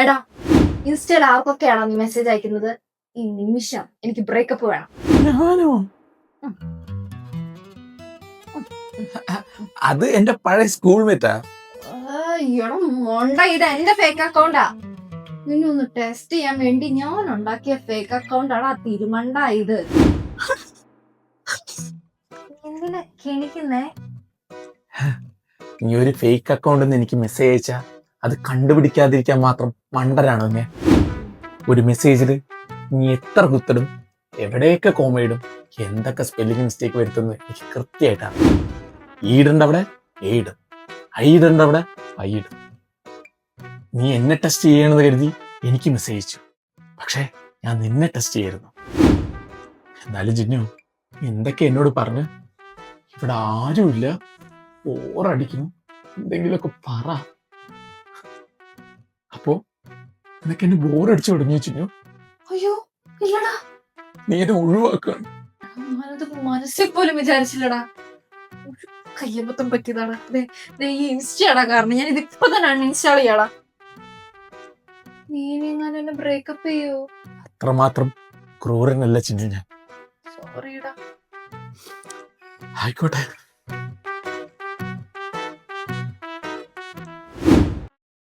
എടാ, ഇൻസ്റ്റയിൽ ആർക്കൊക്കെയാണോ നീ മെസ്സേജ് അയക്കുന്നത്? ഈ നിമിഷം എനിക്ക് ബ്രേക്കപ്പ് വേണം. ഞാനോ? ഉം. അത് എന്റെ പഴയ സ്കൂൾ മേറ്റാ. എടാ മോണ്ട, ഇത് എന്റെ ഫേക്ക് അക്കൗണ്ടാ. നിന്നെ ഒന്ന് ടെസ്റ്റ് ചെയ്യാൻ വേണ്ടി ഞാൻ ഉണ്ടാക്കിയ ഫേക്ക് അക്കൗണ്ടാണ് ആ തിരുമണ്ട ഇത്. എന്തിനാ കിണിക്കുന്നേ? നീ ഒരു ഫേക്ക് അക്കൗണ്ടിൽ എനിക്ക് മെസ്സേജ് അയച്ചാ അത് കണ്ടുപിടിക്കാതിരിക്കാൻ മാത്രം മണ്ടരാണോ ഞാൻ? ഒരു മെസ്സേജിൽ നീ എത്ര കുത്തടും, എവിടെയൊക്കെ കോമയിടും, എന്തൊക്കെ സ്പെല്ലിംഗ് മിസ്റ്റേക്ക് വരുത്തുന്നു എനിക്ക് കൃത്യമായിട്ടാണ്. ഈടുണ്ട് അവിടെ ഏടും, ഐടുണ്ട് അവിടെ ഐടും. നീ എന്നെ ടെസ്റ്റ് ചെയ്യണമെന്ന് കരുതി എനിക്ക് മെസ്സേജ് അയച്ചു. പക്ഷേ ഞാൻ നിന്നെ ടെസ്റ്റ് ചെയ്യായിരുന്നു. എന്നാലും ജിന്നു, എന്തൊക്കെ എന്നോട് പറഞ്ഞ്? ഇവിടെ ആരുമില്ല, ബോറടിക്കുന്നു, എന്തെങ്കിലുമൊക്കെ പറ. അപ്പോ നിനക്ക് എന്നെ ബോറടിച്ചു തുടങ്ങിയ ചിന്നു? അയ്യോ ഇല്ലടാ, നീ എന്നെ ഒഴിവാക്കാണ്. ഞാനത് മനസ്സിൽ പോലും വിചാരിച്ചില്ലടാ. ഒരു കയ്യബദ്ധം പറ്റിയതാണ്. ഈ ഇൻസ്റ്റയാടാ കാരണം. ഞാൻ ഇത് ഇപ്പൊ തന്നെ അൺഇൻസ്റ്റാൾ ചെയ്യാടാ. നീ എങ്ങനെ എന്നെ ബ്രേക്കപ്പ് ചെയ്യോ? അത്രമാത്രം ക്രൂരനല്ല ചിന്നു ഞാൻ. സോറിടാ. ആയിക്കോട്ടെ.